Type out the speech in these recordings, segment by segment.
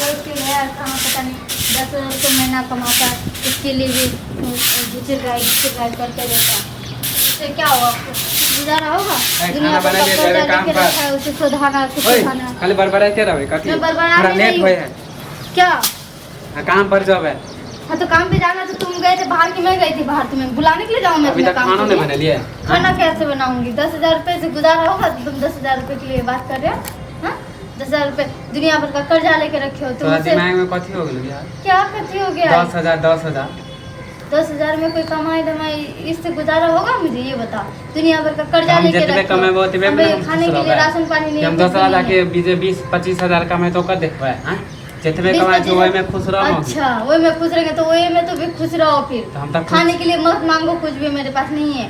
मुश्किल है, कहाँ पता नहीं 10,000 रुपये महीना कमाता है, इसके लिए भी घिचर गाय करते रहता है। इससे क्या होगा? आपको गुजारा होगा? दुनिया भर का कर्जा लेके रखा है, उसे सुधारना खाली बड़बड़ाते रहे कथी मैं बड़बड़ा लेट होए है क्या? काम पर जॉब है। हाँ तो काम पे जाना तो तुम गए थे बाहर की, मैं गई थी बाहर, तुम्हें बुलाने के लिए जाऊँ मैं? अभी तक खाना नहीं बना लिया। खाना कैसे बनाऊंगी? 10,000 रुपये से गुजारा होगा? तुम 10,000 रुपये के लिए बात कर रहे हो? हाँ 10,000 रुपये दुनिया भर का कर्जा लेके रखे हो तुम। दिमाग में कथी हो गया यार? क्या कथी हो गया? 10,000 10,000 में कोई कमाई धमाई इससे गुजारा होगा? मुझे ये बता। दुनिया भर का कर्जा लेके रखे हो, खाने के लिए राशन पानी नहीं, हम 10,000 लाके 20-25 हजार कमाए तो कर देखबे हैं? जितने कमाए तो वही में खुश रहो। अच्छा वही में खुश रहेंगे तो वही में तो भी खुश रहो। फिर तो हम तक खाने के लिए मत मांगो, कुछ भी मेरे पास नहीं है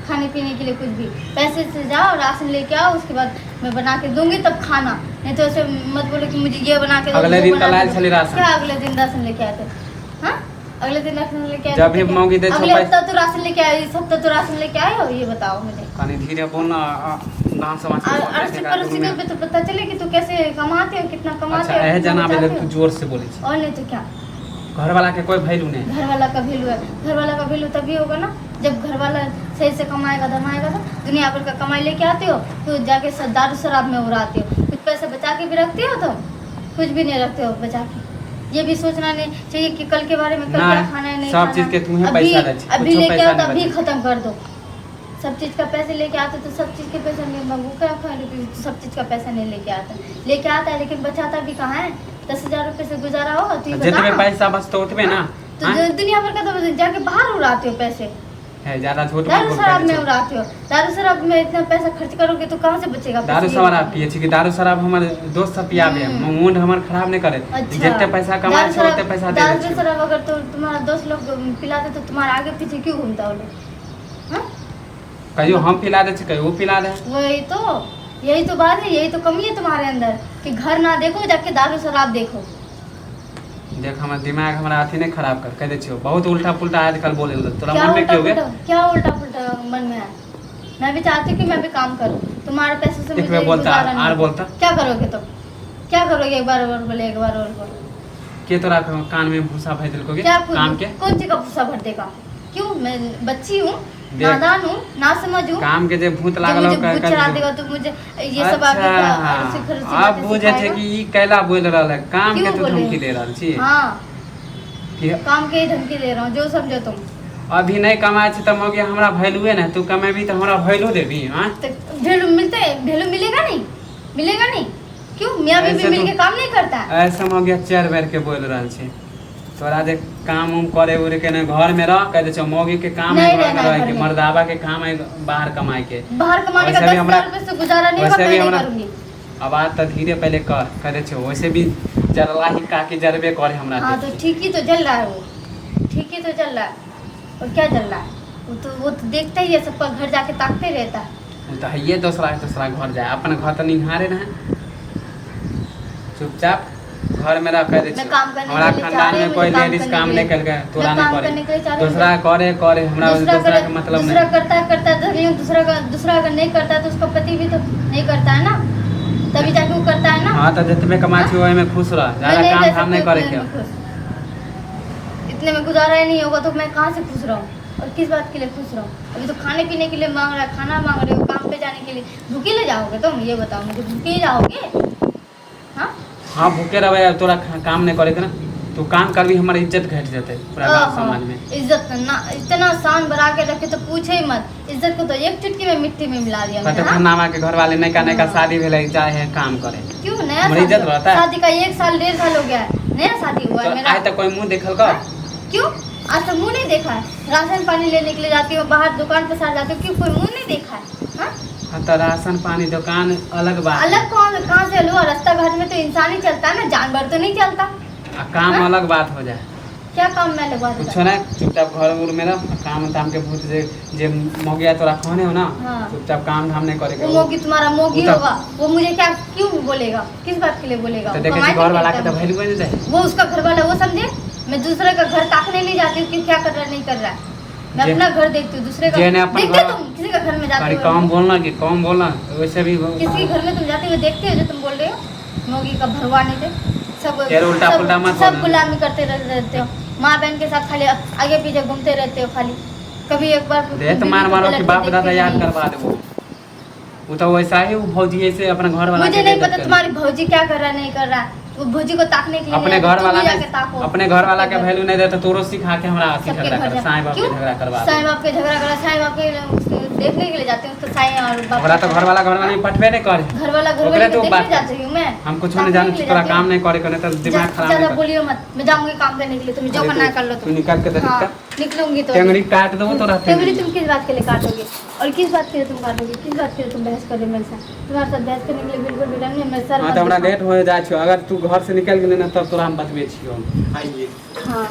खाने पीने के लिए कुछ भी। पैसे से जाओ राशन लेके आओ, उसके बाद मैं बना के दूंगी तब खाना, नहीं तो ऐसे मत बोलो कि मुझे ये बना के दो। अगले दिन कल चली राशन। क्या अगले दिन राशन लेके आए थे? हाँ अगले दिन राशन लेके आए जब भी मांगी दे अगले हफ्ता तो राशन लेके आए, इस हफ्ता तो राशन लेके आए हो? ये बताओ मुझे। कनी धीरे बोल ना, गांव समाज अड़ोसी पड़ोसी को तो पता चले कि तू कैसे कमाते हो, कितना कमाते हो। अच्छा जना बेले तू जोर से बोली और नहीं तो क्या? घर वाला के कोई वैल्यू नहीं। घर वाला का वैल्यू है, घर वाला का वैल्यू तभी होगा ना जब घर वाला सही से कमाएगा धमाएगा। तो दुनिया भर का कमाई लेके आते हो तो जाके दारू शराब में उड़ाते हो। कुछ पैसे बचा के भी रखते हो? तो कुछ भी नहीं रखते हो बचा के। ये भी सोचना नहीं चाहिए कि कल के बारे में कल क्या खाना है नहीं सब चीज के तुम्हें पैसा अभी लेके आओ तो अभी खत्म कर दो। सब चीज का पैसे लेके आते तो सब चीज के पैसा नहीं मांगू क्या सब चीज का पैसा नहीं लेके आता है लेकिन बचाता भी कहाँ है? 10,000 रुपये से गुजारा होगा? तो जितने पैसा बचते उतने ना तो दुनिया भर का तो जाके बाहर उड़ाते हो पैसे है, ज्यादा झूठ दारू शराब में उड़ाते हो। दारू शराब में इतना पैसा खर्च करोगे तो कहाँ से बचेगा? दारू शराब पिए छी कि दारू शराब हमारे दोस्त सब पियाबे, मूड हमर खराब नहीं करे। जितने पैसा कमाए छे उतने पैसा दे दे। दारू शराब अगर तो तुम्हारा दोस्त लोग पिलाते तो तुम्हारे आगे पीछे क्यों घूमता हो लोग? हां कहियो हम पिला दे छी, कहियो वो पिला दे। यही तो बात है, यही तो कमी है तुम्हारे अंदर कि घर ना देखो जाके दारू शराब देखो। देख हमारा दिमाग हमारा अथी नहीं खराब कर कह दे छियो। बहुत उल्टा पुल्टा आजकल बोले तोरा क्या मन में क्यों गए? क्या उल्टा पुल्टा मन में है? मैं भी चाहती हूँ कि मैं भी काम करूँ तुम्हारे पैसे से। मुझे बोलता आर बोलता क्या करोगे? तो क्या करोगे? एक बार और बोले, एक बार और बोले के तोरा कान में भूसा भर दिलकोगे? क्या काम के कौन सी का भूसा भर देगा? क्यों? मैं बच्ची हूँ, नादान हूँ, ना समझूं। काम के जे भूत लागल हो कर चढ़ा देगा तो मुझे ये सब आप बुझे थे कि ई कैला बोल रहल है काम के तो धमकी दे रहल छी। हां काम के ही धमकी दे रहा हूं, जो समझो तुम। अभी नहीं कमाए छ त मगे हमरा वैल्यू है ना, तू कमेबी तो हमरा वैल्यू देबी। हां वैल्यू मिलेगा नहीं? क्यों? मियां बीवी मिलके काम नहीं करता है? ऐसा मगे चार बार के बोल रहल छी तोरा जे काम उम करे उरे के न घर में रह कह दे छ मौगी के काम है घर में रह के, मर्दावा के काम है बाहर कमाए के। बाहर कमाने का 10,000 रुपए से गुजारा नहीं होगा, मैं नहीं करूंगी। अब आज तो धीरे पहले कर कह दे छ वैसे भी जरला ही का के जरबे करे हमरा। हां तो ठीक ही तो जल रहा है, वो ठीक ही तो जल रहा है। और क्या जल रहा है? वो तो देखता ही है, सबका घर जाके ताकते रहता है। वो तो ये दूसरा घर जाए, अपन घर तो निहारे ना। चुपचाप घर में रह कह दे छ हमरा खानदान में कोई लेडीज काम नहीं कर गए, तोरा नहीं करे। दूसरा करे हमरा दूसरा का मतलब नहीं। दूसरा करता है दूसरा अगर नहीं करता है तो उसका पति भी तो नहीं करता है ना, तभी जाके वो करता है ना। हां तो जितने कमाई छी ओए में खुश रह, ज्यादा काम नहीं करे के। इतने में गुजारा ही नहीं होगा तो मैं कहां से खुश रहूं? और किस बात के लिए खुश रहूं? अभी तो खाने पीने के लिए मांग रहा है, खाना मांग रहे हो, काम पे जाने के लिए भूखे ले जाओगे तुम? ये बताओ मुझे, भूखे जाओगे? हाँ भूखे रहे तोरा काम नहीं करे ना, तू काम कर भी हमारी इज्जत घट जाते पूरा गांव समाज में। इज्जत ना इतना शान बढ़ा के रखे तो पूछे ही मत, इज्जत को तो एक चुटकी में मिट्टी में मिला दिया। पता खन्नामा के घर वाले नया का शादी भेले जाए है काम करे। क्यों नया इज्जत रहता है? शादी का 1 साल 1.5 साल हो गया है, नया शादी हुआ है मेरा। आज तक कोई मुंह देखल का? क्यों आज तक मुंह नहीं देखा है? राशन पानी लेने के लिए जाती हूँ बाहर, दुकान पे साथ जाती हूँ, क्यों कोई मुंह नहीं देखा है? तो राशन पानी दुकान अलग बात, अलग कहाँ से लो? रास्ता घाट में तो इंसान ही चलता है ना, जानवर तो नहीं चलता। काम अलग बात हो जाए। क्या काम में अलग बात? कुछ ना चुपचाप घर उर में रह, काम धाम के भूत जे मोगिया तोरा कहने हो ना। चुपचाप काम धाम नहीं करेगा। वो मोगी तुम्हारा मोगी होगा, वो मुझे क्या क्यों बोलेगा? किस बात के लिए बोलेगा? तो देखे घर वाला के तो वैल्यू नहीं दे। वो उसका घर वाला वो समझे, मैं दूसरे का घर ताकने नहीं जाती हूँ कि क्या कर रहा नहीं कर रहा है। मैं अपना घर देखती हूँ, दूसरे का देखते हो तुम? किसी का घर में जाते हो? कम बोलना वैसे भी किसी घर में तुम जाते हो देखते हो जो तुम बोल रहे हो? मोगी का भरवा नहीं थे, सब यार उल्टा पुल्टा मत सब बोलो। गुलामी करते रहते हो। माँ बहन के साथ खाली आगे पीछे घूमते रहते हो खाली। कभी एक बार दे तो मार मारो कि बाप दादा याद करवा दे वो तो वैसा ही वो भौजी ऐसे अपने घर वाला मुझे के नहीं बेइज्जत पता कर तुम्हारी भौजी क्या कर रहा है नहीं कर रहा है। वो भौजी को ताकने के लिए अपने नहीं घर आती, तुम वाला भी जाके ने ताको। अपने घर वाला के वैल्यू नहीं देता तोरो सिखा के हमरा आसी सबके झगड़ा घर कर जा- साईं बाप के क्यों? झगड़ा करवा साईं दे बाप के झगड़ा करा, साईं बाप के देखने के लिए जाती हूँ तो साईं और बाप ओकरा तो घर वाला नहीं पटवे नहीं करे घर वाला घर ओकरे वाले तो को बात देखने जाती हूँ मैं। हम कुछ ताकने नहीं जाने के लिए तोरा जाती काम हूँ। नहीं करे करने तो दिमाग खराब ज्यादा नहीं कर बोलियो मत, मैं जाऊंगी काम करने के लिए, तुम जो अरे करना है कर लो तू निकाल के दे हाँ, दिक्कत निकलूंगी तो टेंगड़ी काट दो तो रहते टेंगड़ी तुम किस बात के लिए काटोगे और किस बात के लिए तुम काटोगे, किस बात के लिए तुम बहस कर रहे हो मेरे साथ। तुम्हारे साथ बहस करने के लिए बिल्कुल भी नहीं, मैं सर हां तो हमरा लेट हो जाय छ अगर तू घर से निकल गेले ना तब तोरा हम बतबै छियो आइए हाँ